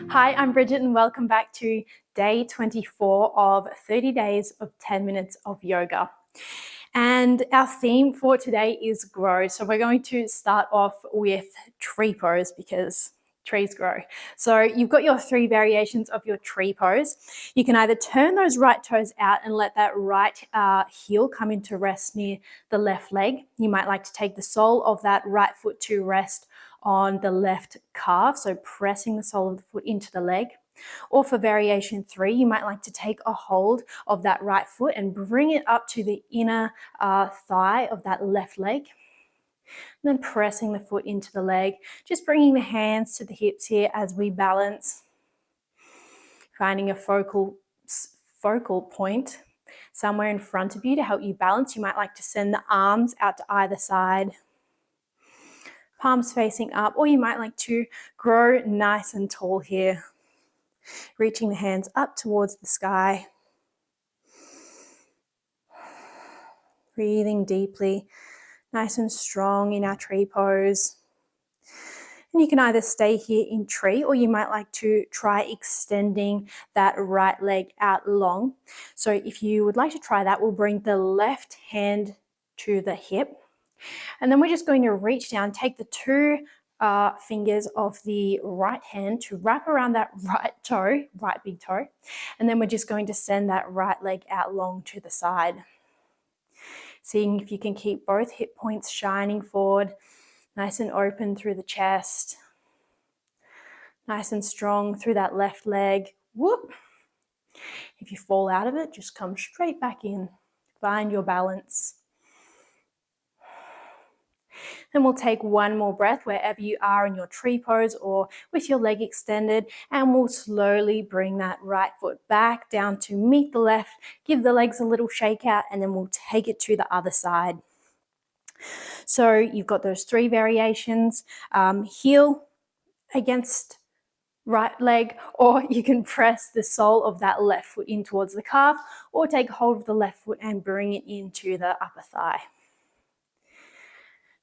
Hi, I'm Bridget and welcome back to day 24 of 30 days of 10 minutes of yoga. And our theme for today is grow. So we're going to start off with tree pose because trees grow. So you've got your three variations of your tree pose. You can either turn those right toes out and let that right heel come into rest near the left leg. You might like to take the sole of that right foot to rest on the left calf, so pressing the sole of the foot into the leg. Or for variation 3, you might like to take a hold of that right foot and bring it up to the inner thigh of that left leg. And then pressing the foot into the leg, just bringing the hands to the hips here as we balance. Finding a focal point somewhere in front of you to help you balance. You might like to send the arms out to either side, palms facing up, or you might like to grow nice and tall here, reaching the hands up towards the sky. Breathing deeply, nice and strong in our tree pose. And you can either stay here in tree, or you might like to try extending that right leg out long. So if you would like to try that, we'll bring the left hand to the hip. And then we're just going to reach down, take the two fingers of the right hand to wrap around that right big toe. And then we're just going to send that right leg out long to the side. Seeing if you can keep both hip points shining forward, nice and open through the chest. Nice and strong through that left leg. Whoop. If you fall out of it, just come straight back in. Find your balance. Then we'll take one more breath wherever you are in your tree pose or with your leg extended, and we'll slowly bring that right foot back down to meet the left, give the legs a little shake out, and then we'll take it to the other side. So you've got those three variations, heel against right leg, or you can press the sole of that left foot in towards the calf, or take hold of the left foot and bring it into the upper thigh.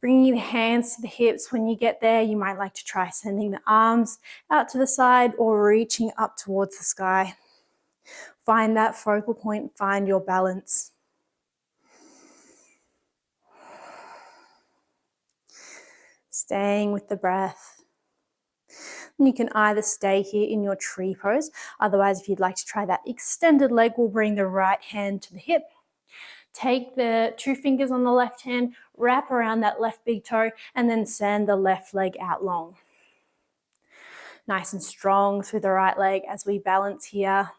Bringing the hands to the hips. When you get there, you might like to try sending the arms out to the side or reaching up towards the sky. Find that focal point, find your balance. Staying with the breath. And you can either stay here in your tree pose. Otherwise, if you'd like to try that extended leg, we'll bring the right hand to the hip. Take the two fingers on the left hand, wrap around that left big toe, and then send the left leg out long. Nice and strong through the right leg as we balance here.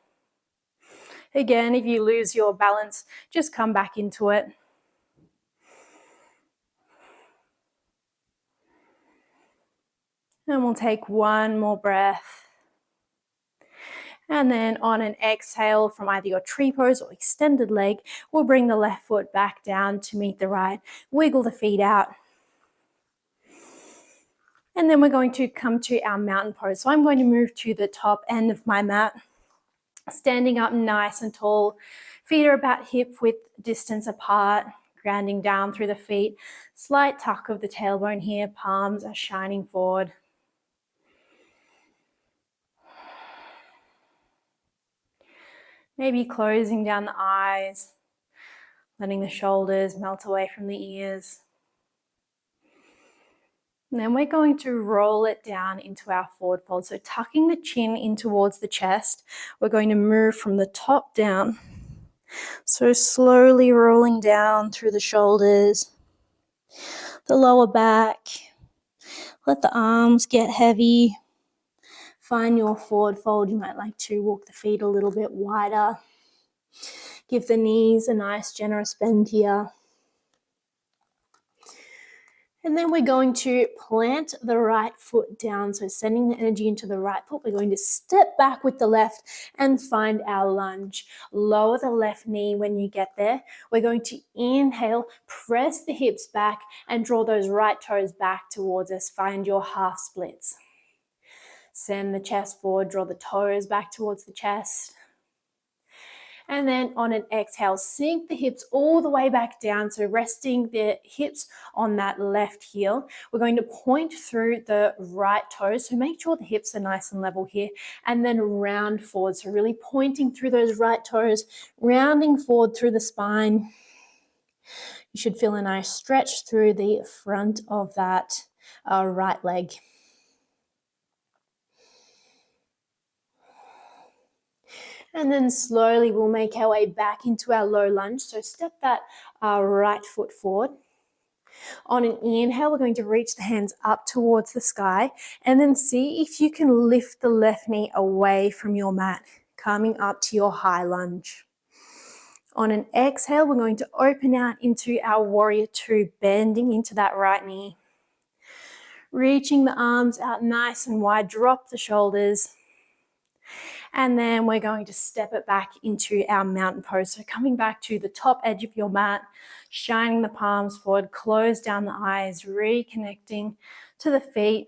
Again, if you lose your balance, just come back into it. And we'll take one more breath. And then on an exhale from either your tree pose or extended leg, we'll bring the left foot back down to meet the right. Wiggle the feet out. And then we're going to come to our mountain pose. So I'm going to move to the top end of my mat, standing up nice and tall. Feet are about hip width distance apart, grounding down through the feet. Slight tuck of the tailbone here, palms are shining forward. Maybe closing down the eyes, letting the shoulders melt away from the ears. And then we're going to roll it down into our forward fold. So tucking the chin in towards the chest, we're going to move from the top down. So slowly rolling down through the shoulders, the lower back. Let the arms get heavy. Find your forward fold. You might like to walk the feet a little bit wider. Give the knees a nice generous bend here. And then we're going to plant the right foot down. So sending the energy into the right foot, we're going to step back with the left and find our lunge. Lower the left knee when you get there. We're going to inhale, press the hips back and draw those right toes back towards us. Find your half splits. Send the chest forward, draw the toes back towards the chest. And then on an exhale, sink the hips all the way back down. So resting the hips on that left heel. We're going to point through the right toes. So make sure the hips are nice and level here. And then round forward. So really pointing through those right toes, rounding forward through the spine. You should feel a nice stretch through the front of that right leg. And then slowly we'll make our way back into our low lunge. So step that right foot forward. On an inhale, we're going to reach the hands up towards the sky and then see if you can lift the left knee away from your mat, coming up to your high lunge. On an exhale, we're going to open out into our warrior two, bending into that right knee. Reaching the arms out nice and wide, drop the shoulders. And then we're going to step it back into our mountain pose. So coming back to the top edge of your mat, shining the palms forward, close down the eyes, reconnecting to the feet.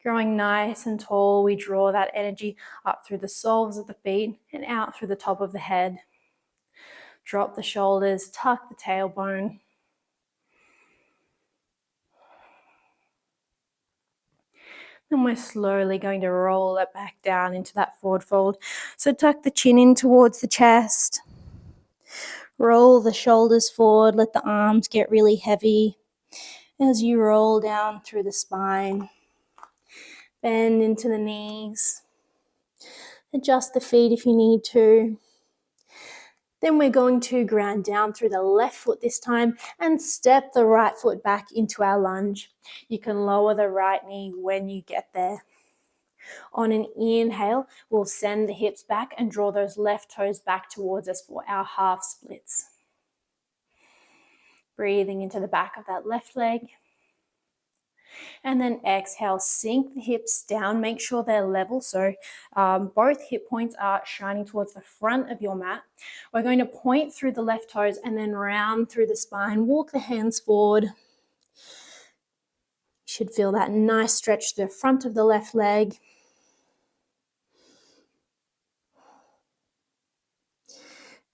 Growing nice and tall, we draw that energy up through the soles of the feet and out through the top of the head. Drop the shoulders, tuck the tailbone. Then we're slowly going to roll it back down into that forward fold. So tuck the chin in towards the chest. Roll the shoulders forward, let the arms get really heavy as you roll down through the spine. Bend into the knees. Adjust the feet if you need to. Then we're going to ground down through the left foot this time and step the right foot back into our lunge. You can lower the right knee when you get there. On an inhale, we'll send the hips back and draw those left toes back towards us for our half splits. Breathing into the back of that left leg. And then exhale, sink the hips down, make sure they're level. So both hip points are shining towards the front of your mat. We're going to point through the left toes and then round through the spine. Walk the hands forward. You should feel that nice stretch to the front of the left leg.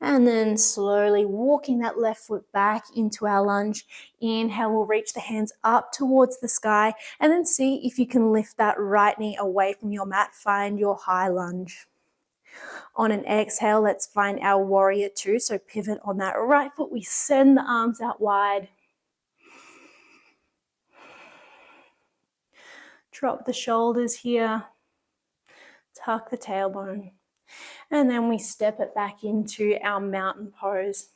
And then slowly walking that left foot back into our lunge. Inhale, we'll reach the hands up towards the sky and then see if you can lift that right knee away from your mat. Find your high lunge. On an exhale, let's find our warrior two. So pivot on that right foot. We send the arms out wide. Drop the shoulders here. Tuck the tailbone. And then we step it back into our mountain pose.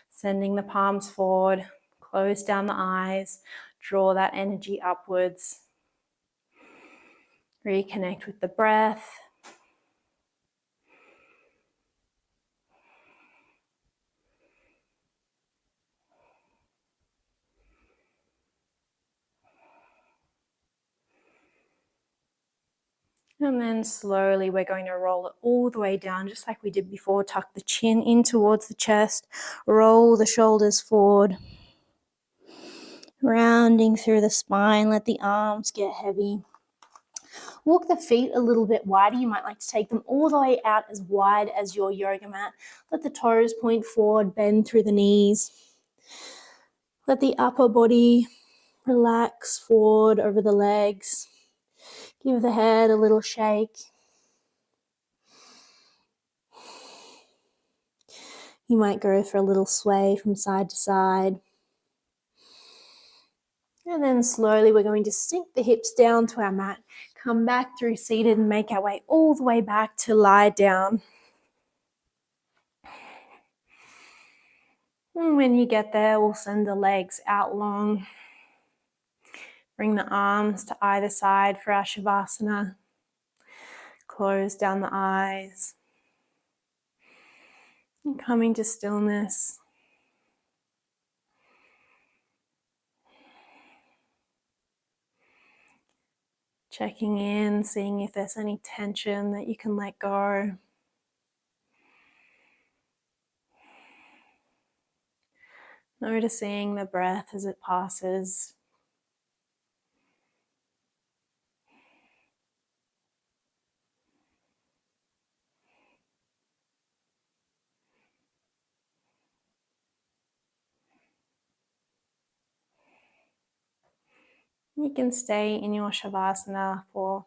Sending the palms forward. Close down the eyes. Draw that energy upwards. Reconnect with the breath. And then slowly we're going to roll it all the way down, just like we did before. Tuck the chin in towards the chest. Roll the shoulders forward. Rounding through the spine, let the arms get heavy. Walk the feet a little bit wider. You might like to take them all the way out as wide as your yoga mat. Let the toes point forward, bend through the knees. Let the upper body relax forward over the legs. Give the head a little shake. You might go for a little sway from side to side. And then slowly we're going to sink the hips down to our mat. Come back through seated and make our way all the way back to lie down. And when you get there, we'll send the legs out long. Bring the arms to either side for our Shavasana. Close down the eyes. And coming to stillness. Checking in, seeing if there's any tension that you can let go. Noticing the breath as it passes. You can stay in your Shavasana for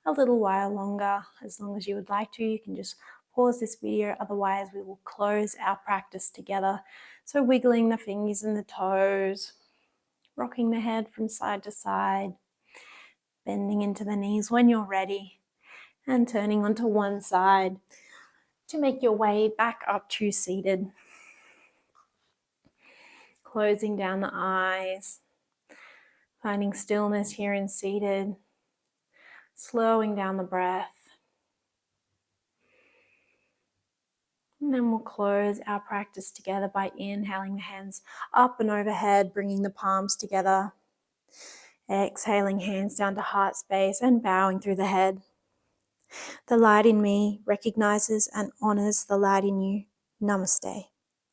a little while longer, as long as you would like to. You can just pause this video, otherwise we will close our practice together. So wiggling the fingers and the toes, rocking the head from side to side, bending into the knees when you're ready, and turning onto one side to make your way back up to seated. Closing down the eyes, finding stillness here in seated, slowing down the breath. And then we'll close our practice together by inhaling the hands up and overhead, bringing the palms together. Exhaling, hands down to heart space and bowing through the head. The light in me recognizes and honors the light in you. Namaste.